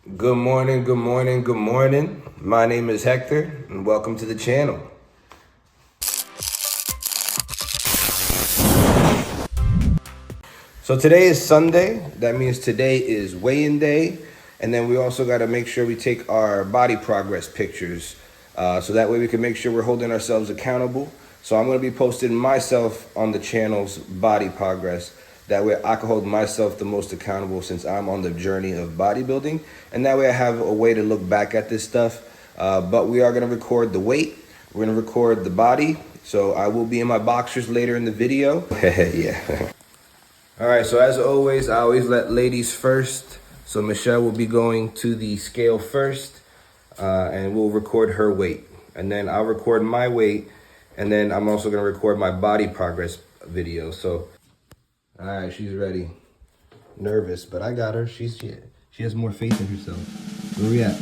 Good morning, good morning, good morning. My name is Hector, and welcome to the channel. So today is Sunday. That means today is weigh-in day. And then we also got to make sure we take our body progress pictures. So that way we can make sure we're holding ourselves accountable. So I'm going to be posting myself on the channel's body progress. That way I can hold myself the most accountable since I'm on the journey of bodybuilding. And that way I have a way to look back at this stuff. But we are going to record the weight. We're going to record the body. So I will be in my boxers later in the video. Yeah. All right, so as always, I always let ladies first. So Michelle will be going to the scale first, and we'll record her weight. And then I'll record my weight, and then I'm also gonna record my body progress video. So, all right, she's ready. Nervous, but I got her. She has more faith in herself. Where we at?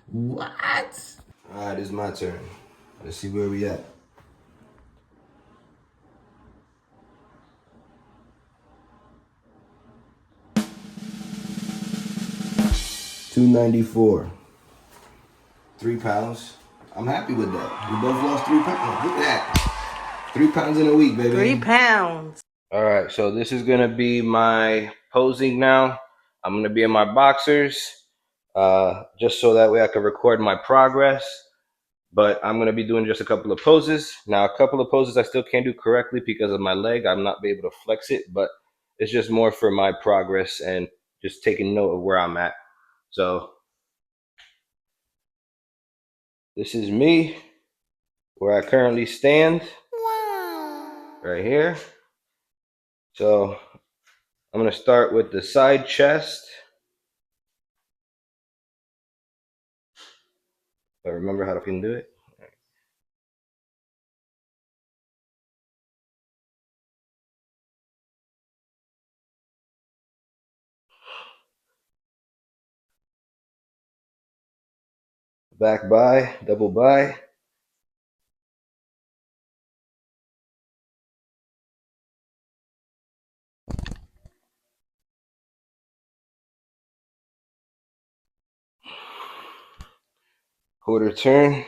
What? All right, it's my turn. Let's see where we at. 294. 3 pounds. I'm happy with that. We both lost 3 pounds. Look at that. 3 pounds in a week, baby. 3 pounds. All right, so this is gonna be my posing now. I'm gonna be in my boxers, just so that way I can record my progress. But I'm gonna be doing just a couple of poses. Now, a couple of poses I still can't do correctly because of my leg. I'm not be able to flex it, but it's just more for my progress and just taking note of where I'm at. So this is me, where I currently stand. Wow. Right here. So I'm going to start with the side chest. If I remember how to do it. Back by, double by. Quarter turn.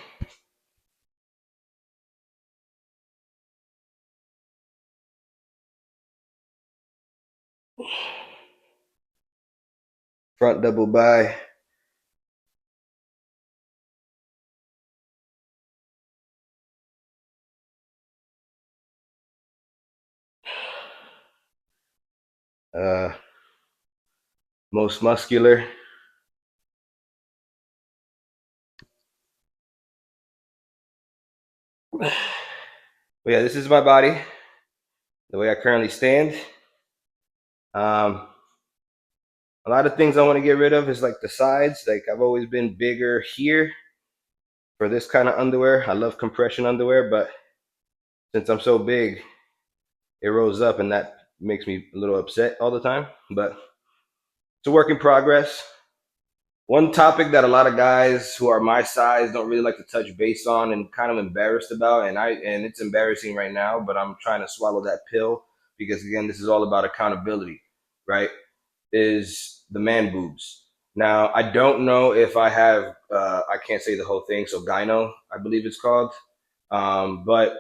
Front double by. Most muscular. But yeah, this is my body, the way I currently stand. A lot of things I want to get rid of is like the sides. Like I've always been bigger here for this kind of underwear. I love compression underwear, but since I'm so big, it rose up and that makes me a little upset all the time. But it's a work in progress. One topic that a lot of guys who are my size don't really like to touch base on and kind of embarrassed about, and it's embarrassing right now, but I'm trying to swallow that pill because again, this is all about accountability, right? Is the man boobs. Now, I don't know if I have, I can't say the whole thing, so gyno, I believe it's called. But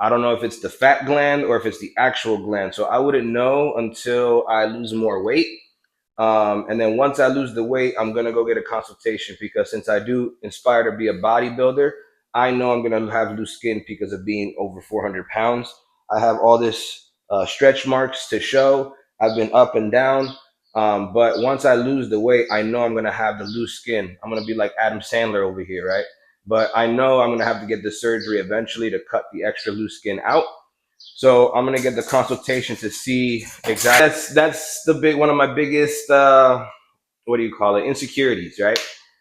I don't know if it's the fat gland or if it's the actual gland. So I wouldn't know until I lose more weight. And then once I lose the weight, I'm gonna go get a consultation because since I do inspire to be a bodybuilder, I know I'm gonna have loose skin because of being over 400 pounds. I have all this stretch marks to show. I've been up and down. But once I lose the weight, I know I'm gonna have the loose skin. I'm gonna be like Adam Sandler over here, right? But I know I'm gonna have to get the surgery eventually to cut the extra loose skin out. So I'm gonna get the consultation to see exactly. That's the big one of my biggest what do you call it, insecurities, right?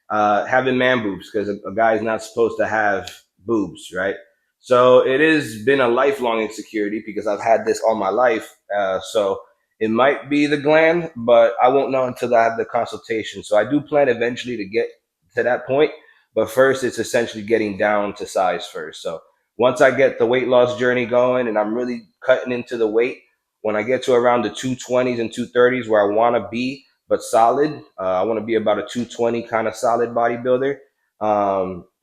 Having man boobs because a guy's not supposed to have boobs, right? So it has been a lifelong insecurity because I've had this all my life. So it might be the gland, but I won't know until I have the consultation. So I do plan eventually to get to that point, but first it's essentially getting down to size first. So once I get the weight loss journey going and I'm really cutting into the weight, when I get to around the 220s and 230s where I want to be, but solid, I want to be about a 220 kind of solid bodybuilder.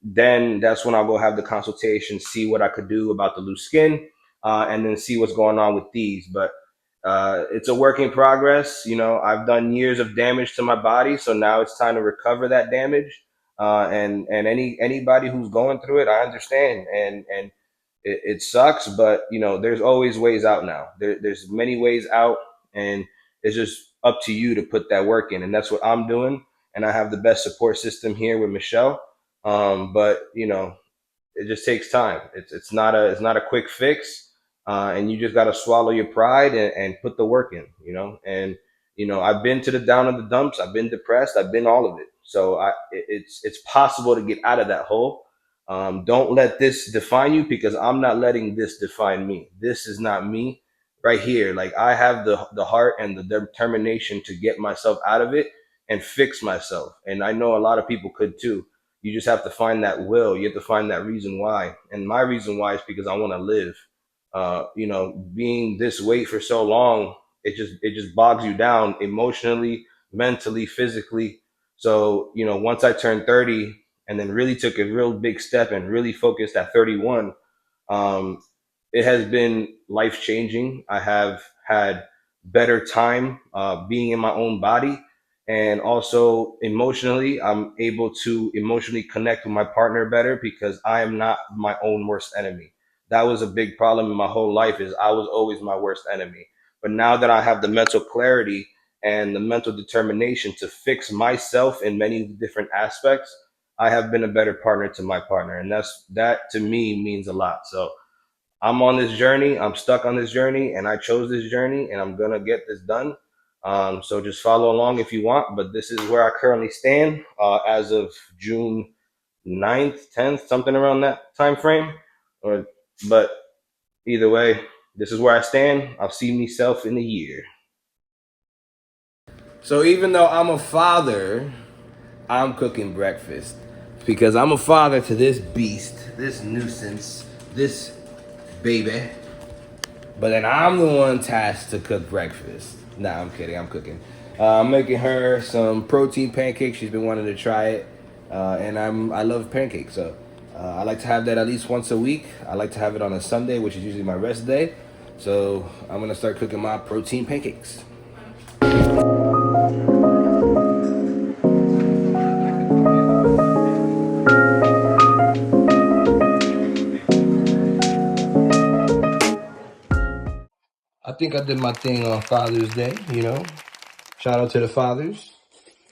Then that's when I'll go have the consultation, see what I could do about the loose skin, and then see what's going on with these. But it's a work in progress. You know, I've done years of damage to my body, so now it's time to recover that damage. And anybody who's going through it, I understand. And it sucks, but you know, there's always ways out now. There's many ways out, and it's just up to you to put that work in, and that's what I'm doing. And I have the best support system here with Michelle. But you know, it just takes time. It's not a quick fix, and you just got to swallow your pride and put the work in. You know, and you know, I've been to the down of the dumps. I've been depressed. I've been all of it. So it's possible to get out of that hole. Don't let this define you, because I'm not letting this define me. This is not me right here. Like, I have the heart and the determination to get myself out of it and fix myself. And I know a lot of people could too. You just have to find that will. You have to find that reason why. And my reason why is because I want to live. You know, being this weight for so long, it just bogs you down emotionally, mentally, physically. So, you know, once I turned 30 and then really took a real big step and really focused at 31, um, it has been life changing. I have had better time being in my own body, and also emotionally, I'm able to emotionally connect with my partner better because I am not my own worst enemy. That was a big problem in my whole life, is I was always my worst enemy. But now that I have the mental clarity and the mental determination to fix myself in many different aspects, I have been a better partner to my partner, and that to me means a lot. So I'm on this journey. I'm stuck on this journey, and I chose this journey, and I'm gonna get this done. So just follow along if you want. But this is where I currently stand as of June 9th, 10th, something around that time frame. But either way, this is where I stand. I'll see myself in a year. So even though I'm a father, I'm cooking breakfast because I'm a father to this beast, this nuisance, this baby. But then I'm the one tasked to cook breakfast. Nah, I'm kidding. I'm cooking. I'm making her some protein pancakes. She's been wanting to try it, and I love pancakes. So I like to have that at least once a week. I like to have it on a Sunday, which is usually my rest day. So I'm gonna start cooking my protein pancakes. I think I did my thing on Father's Day. You know, shout out to the fathers.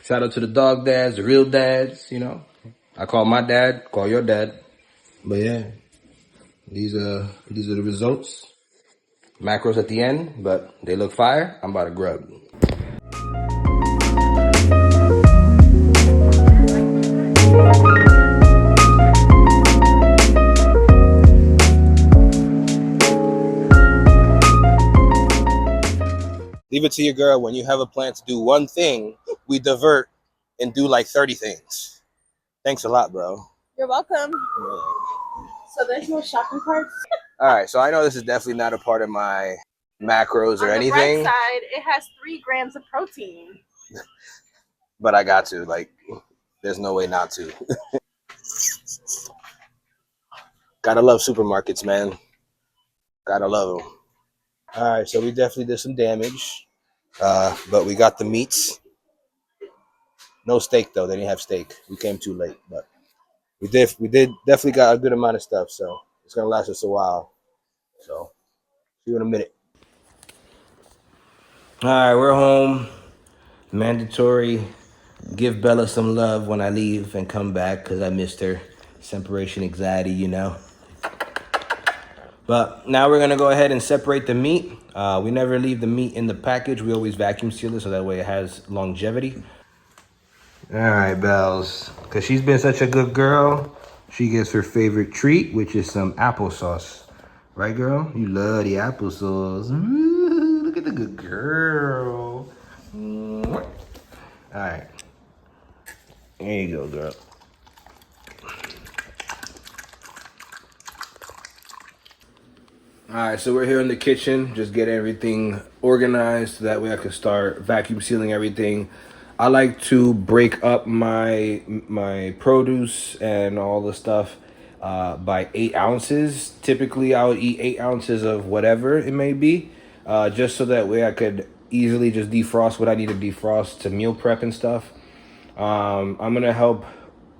Shout out to the dog dads, the real dads. You know, I call my dad, call your dad. But yeah, these are the results. Macros at the end, but they look fire. I'm about to grub. Leave it to your girl. When you have a plan to do one thing, we divert and do like 30 things. Thanks a lot, bro. You're welcome. So there's no shopping carts? All right, so I know this is definitely not a part of my macros or anything. On the bright side, it has 3 grams of protein. But I got to. Like, there's no way not to. Gotta love supermarkets, man. Gotta love them. All right, so we definitely did some damage. But we got the meats. No steak though. They didn't have steak. We came too late, but we did definitely got a good amount of stuff. So it's gonna last us a while. So see you in a minute. All right, we're home. Mandatory. Give Bella some love when I leave and come back because I missed her. Separation anxiety, you know. But now we're gonna go ahead and separate the meat. We never leave the meat in the package. We always vacuum seal it so that way it has longevity. All right, Bells. Because she's been such a good girl, she gets her favorite treat, which is some applesauce. Right, girl? You love the applesauce. Ooh, look at the good girl. All right. There you go, girl. All right, so we're here in the kitchen, just getting everything organized so that way I can start vacuum sealing everything. I like to break up my produce and all the stuff by 8 ounces. Typically, I would eat 8 ounces of whatever it may be, just so that way I could easily just defrost what I need to defrost to meal prep and stuff. I'm gonna help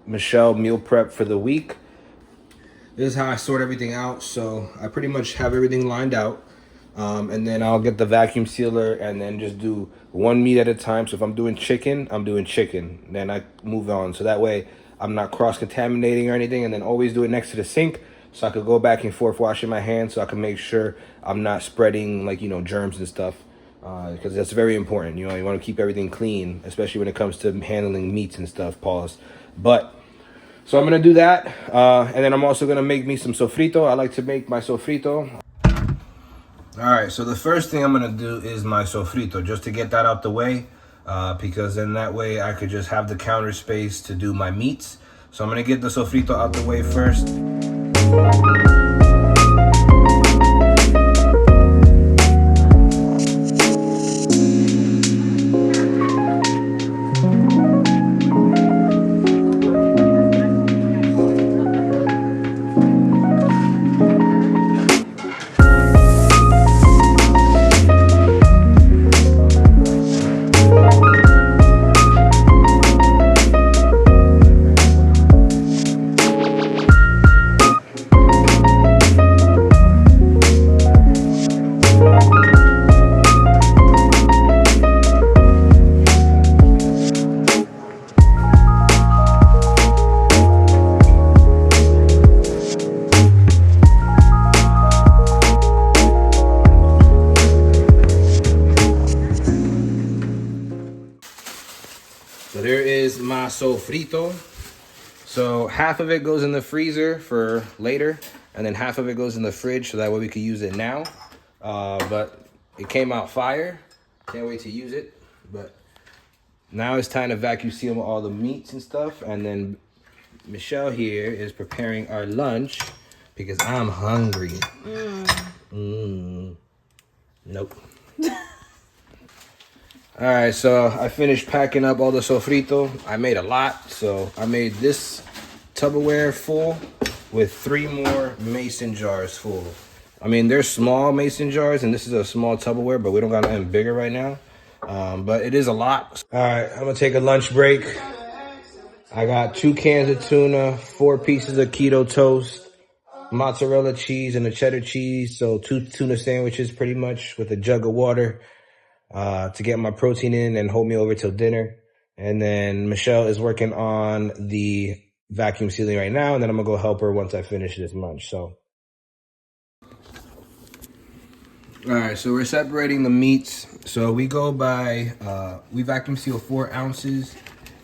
Michelle meal prep for the week. This is how I sort everything out. So I pretty much have everything lined out. And then I'll get the vacuum sealer and then just do one meat at a time. So if I'm doing chicken, I'm doing chicken. Then I move on. So that way I'm not cross-contaminating or anything. And then always do it next to the sink so I could go back and forth washing my hands so I can make sure I'm not spreading like, germs and stuff. Because that's very important. You want to keep everything clean, especially when it comes to handling meats and stuff, pause. So I'm gonna do that, and then I'm also gonna make me some sofrito. I like to make my sofrito. All right, so the first thing I'm gonna do is my sofrito, just to get that out the way, because then that way I could just have the counter space to do my meats. So I'm gonna get the sofrito out the way first. So there is my sofrito. So half of it goes in the freezer for later, and then half of it goes in the fridge so that way we can use it now. But it came out fire. Can't wait to use it. But now it's time to vacuum seal all the meats and stuff. And then Michelle here is preparing our lunch because I'm hungry. Nope. All right, so I finished packing up all the sofrito. I made a lot, so I made this Tupperware full with 3 more mason jars full. I mean, they're small mason jars, and this is a small Tupperware, but we don't got nothing bigger right now. But it is a lot. All right, I'm gonna take a lunch break. I got 2 cans of tuna, 4 pieces of keto toast, mozzarella cheese, and a cheddar cheese. So 2 tuna sandwiches pretty much with a jug of water. To get my protein in and hold me over till dinner. And then Michelle is working on the vacuum sealing right now, and then I'm gonna go help her once I finish this lunch. So, all right, so we're separating the meats. So we go by, we vacuum seal 4 ounces.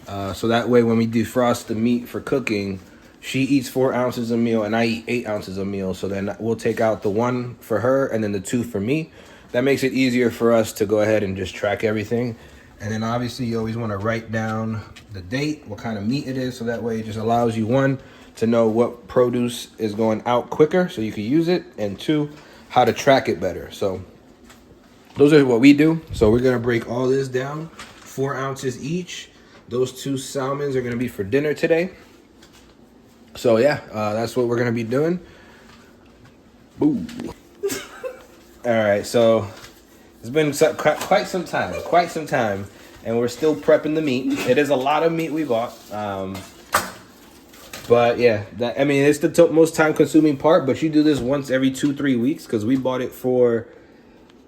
So that way when we defrost the meat for cooking, she eats 4 ounces a meal and I eat 8 ounces a meal. So then we'll take out the 1 for her and then the 2 for me. That makes it easier for us to go ahead and just track everything. And then obviously you always want to write down the date, what kind of meat it is. So that way it just allows you, 1, to know what produce is going out quicker so you can use it. And 2, how to track it better. So those are what we do. So we're going to break all this down, 4 ounces each. Those 2 salmons are going to be for dinner today. So yeah, that's what we're going to be doing. Boo. All right, so it's been quite some time, and we're still prepping the meat. It is a lot of meat we bought, but yeah, it's the most time-consuming part. But you do this once every 2-3 weeks because we bought it for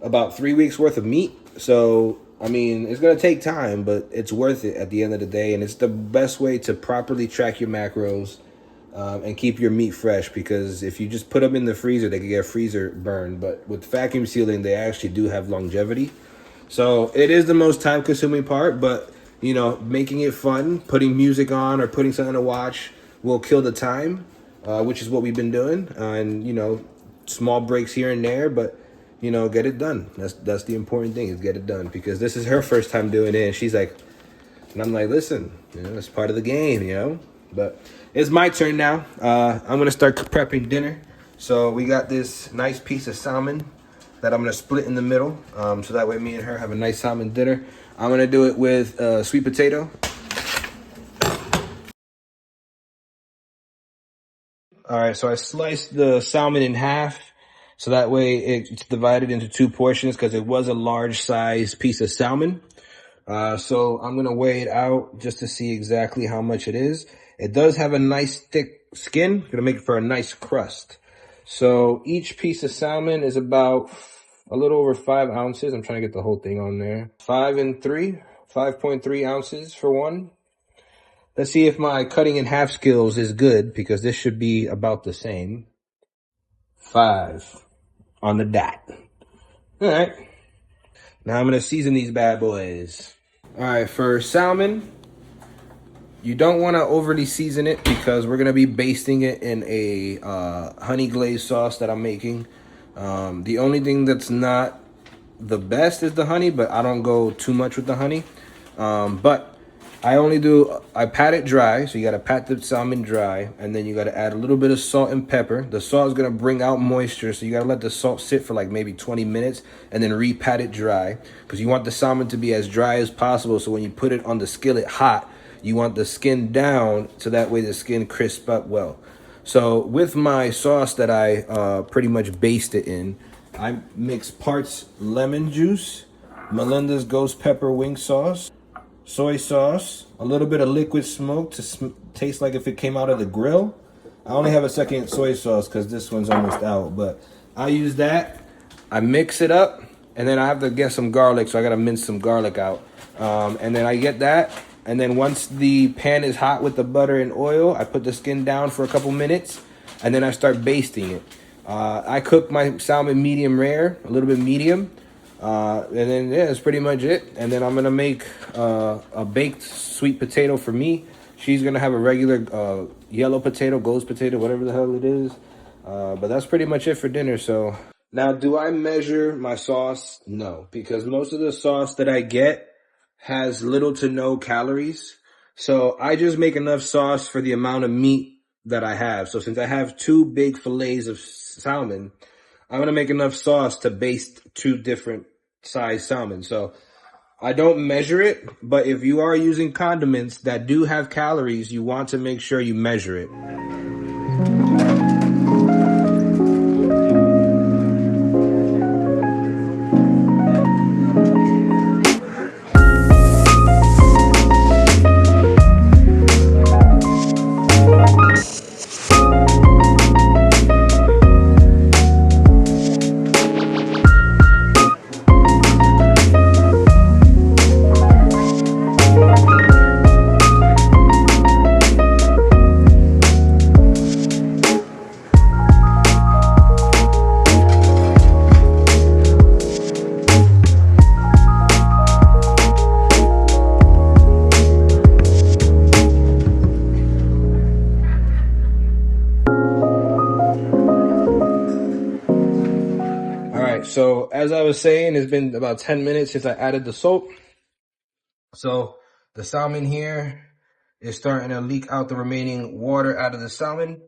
about 3 weeks worth of meat. So I mean, it's gonna take time, but it's worth it at the end of the day, and it's the best way to properly track your macros. And keep your meat fresh, because if you just put them in the freezer, they can get freezer burned. But with vacuum sealing, they actually do have longevity. So it is the most time consuming part, but making it fun, putting music on or putting something to watch will kill the time, which is what we've been doing. And small breaks here and there, but get it done. That's the important thing, is get it done, because this is her first time doing it, and she's like, and I'm like, listen, it's part of the game, but it's my turn now. I'm gonna start prepping dinner. So we got this nice piece of salmon that I'm gonna split in the middle. So that way me and her have a nice salmon dinner. I'm gonna do it with sweet potato. All right, so I sliced the salmon in half. So that way it's divided into 2 portions because it was a large size piece of salmon. So I'm going to weigh it out just to see exactly how much it is. It does have a nice thick skin. Going to make it for a nice crust. So each piece of salmon is about a little over 5 ounces. I'm trying to get the whole thing on there. 5.3 ounces for one. Let's see if my cutting in half skills is good because this should be about the same. 5 on the dot. All right. Now I'm going to season these bad boys. All right, for salmon, you don't want to overly season it because we're going to be basting it in a honey glazed sauce that I'm making. The only thing that's not the best is the honey, but I don't go too much with the honey. But I pat it dry, so you got to pat the salmon dry, and then you got to add a little bit of salt and pepper. The salt is going to bring out moisture, so you got to let the salt sit for like maybe 20 minutes and then re-pat it dry because you want the salmon to be as dry as possible, so when you put it on the skillet hot, you want the skin down so that way the skin crisps up well. So with my sauce that I pretty much baste it in, I mix parts lemon juice, Melinda's ghost pepper wing sauce, soy sauce, a little bit of liquid smoke to taste like if it came out of the grill. I only have a second soy sauce because this one's almost out, but I use that. I mix it up, and then I have to get some garlic, so I gotta mince some garlic out. And then I get that, and then once the pan is hot with the butter and oil, I put the skin down for a couple minutes, and then I start basting it. I cook my salmon medium rare, a little bit medium. And then, yeah, that's pretty much it. And then I'm going to make a baked sweet potato for me. She's going to have a regular yellow potato, ghost potato, whatever the hell it is. But that's pretty much it for dinner. So now, do I measure my sauce? No, because most of the sauce that I get has little to no calories. So I just make enough sauce for the amount of meat that I have. So since I have 2 big fillets of salmon, I'm going to make enough sauce to baste 2 different size salmon. So I don't measure it, but if you are using condiments that do have calories, you want to make sure you measure it. So as I was saying, it's been about 10 minutes since I added the salt. So the salmon here is starting to leak out the remaining water out of the salmon.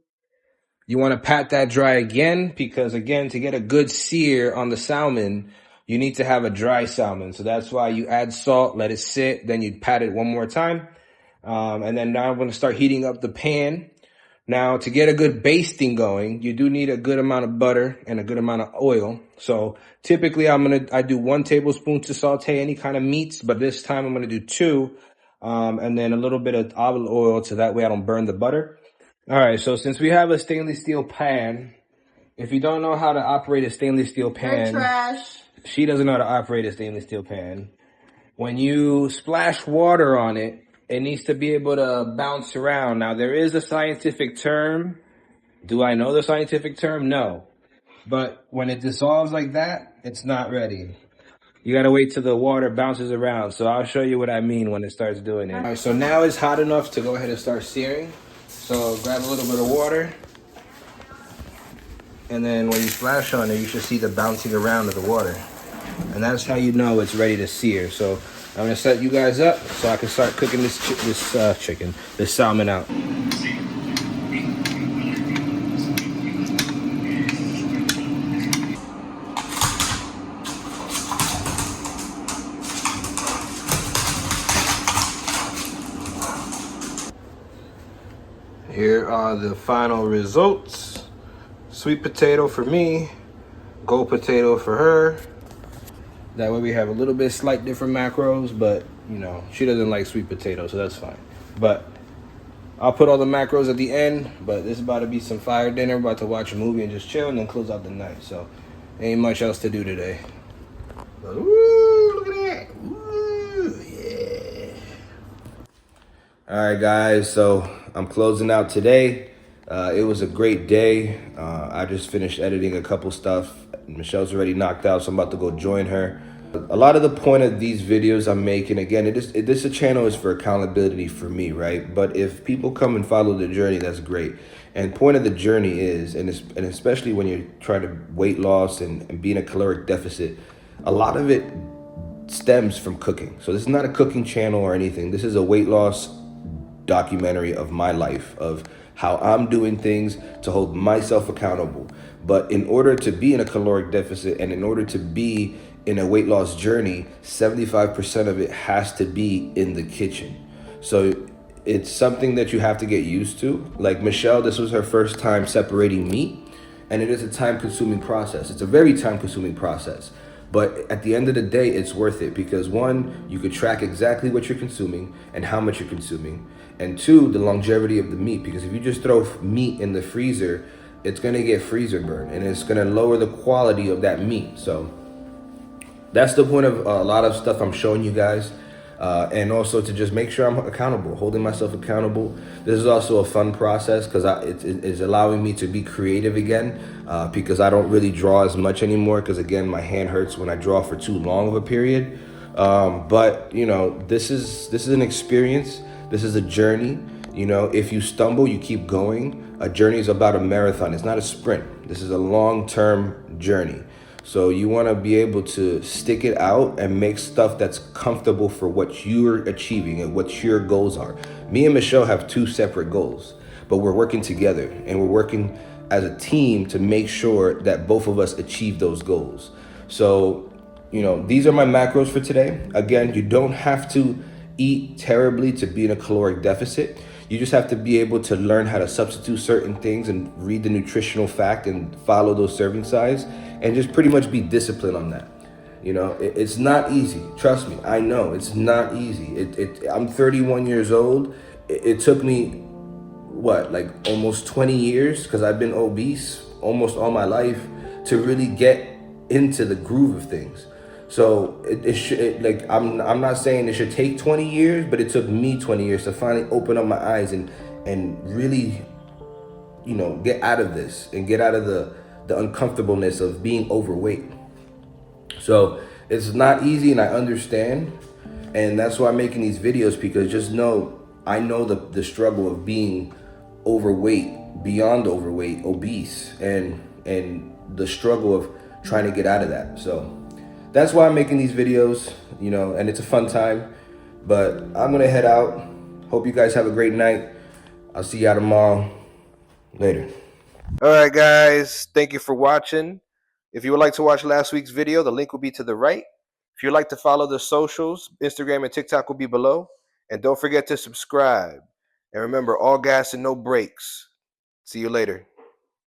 You want to pat that dry again because, again, to get a good sear on the salmon, you need to have a dry salmon. So that's why you add salt, let it sit, then you pat it one more time. And then now I'm going to start heating up the pan. Now, to get a good basting going, you do need a good amount of butter and a good amount of oil. So typically I do 1 tablespoon to saute any kind of meats, but this time I'm going to do 2, and then a little bit of olive oil so that way I don't burn the butter. All right, so since we have a stainless steel pan, if you don't know how to operate a stainless steel pan, trash. She doesn't know how to operate a stainless steel pan. When you splash water on it, it needs to be able to bounce around. Now, there is a scientific term. Do I know the scientific term? No. But when it dissolves like that, it's not ready. You got to wait till the water bounces around. So I'll show you what I mean when it starts doing it. All right, so now it's hot enough to go ahead and start searing. So grab a little bit of water. And then when you splash on it, you should see the bouncing around of the water. And that's how you know it's ready to sear. So I'm gonna set you guys up so I can start cooking this salmon out. Here are the final results. Sweet potato for me, gold potato for her. That way we have a little bit slight different macros, but you know, she doesn't like sweet potato, so that's fine. But I'll put all the macros at the end, but this is about to be some fire dinner. We're about to watch a movie and just chill and then close out the night. So ain't much else to do today. But, ooh, look at that. Ooh, yeah. All right, guys, so I'm closing out today. It was a great day. I just finished editing a couple stuff. Michelle's already knocked out, so I'm about to go join her. A lot of the point of these videos I'm making, again, this channel is for accountability for me, right? But if people come and follow the journey, that's great. And point of the journey is, and especially when you're trying to weight loss and be in a caloric deficit, a lot of it stems from cooking. So this is not a cooking channel or anything. This is a weight loss documentary of my life, of how I'm doing things to hold myself accountable. But in order to be in a caloric deficit and in order to be in a weight loss journey, 75% of it has to be in the kitchen. So it's something that you have to get used to. Like Michelle, this was her first time separating meat, and it is a time-consuming process. It's a very time-consuming process. But at the end of the day, it's worth it because one, you could track exactly what you're consuming and how much you're consuming. And two, the longevity of the meat, because if you just throw meat in the freezer, it's gonna get freezer burn and it's gonna lower the quality of that meat. So that's the point of a lot of stuff I'm showing you guys. And also to just make sure I'm accountable, holding myself accountable. This is also a fun process because it's allowing me to be creative again because I don't really draw as much anymore because, again, my hand hurts when I draw for too long of a period. But, you know, this is an experience. This is a journey. You know, if you stumble, you keep going. A journey is about a marathon. It's not a sprint. This is a long-term journey. So you want to be able to stick it out and make stuff that's comfortable for what you're achieving and what your goals are. Me and Michelle have two separate goals, but we're working together and we're working as a team to make sure that both of us achieve those goals. So, you know, these are my macros for today. Again, you don't have to eat terribly to be in a caloric deficit. You just have to be able to learn how to substitute certain things and read the nutritional fact and follow those serving size and just pretty much be disciplined on that. You know, it's not easy. Trust me, I know it's not easy. I'm 31 years old. It took me, like almost 20 years, because I've been obese almost all my life, to really get into the groove of things. So I'm not saying it should take 20 years, but it took me 20 years to finally open up my eyes and really, you know, get out of this and get out of the uncomfortableness of being overweight. So it's not easy, and I understand, and that's why I'm making these videos, because just know, I know the struggle of being overweight, beyond overweight, obese, and the struggle of trying to get out of that. So that's why I'm making these videos, you know, and it's a fun time. But I'm gonna head out. Hope you guys have a great night. I'll see y'all tomorrow. Later. All right, guys. Thank you for watching. If you would like to watch last week's video, the link will be to the right. If you'd like to follow the socials, Instagram and TikTok will be below. And don't forget to subscribe. And remember, all gas and no brakes. See you later.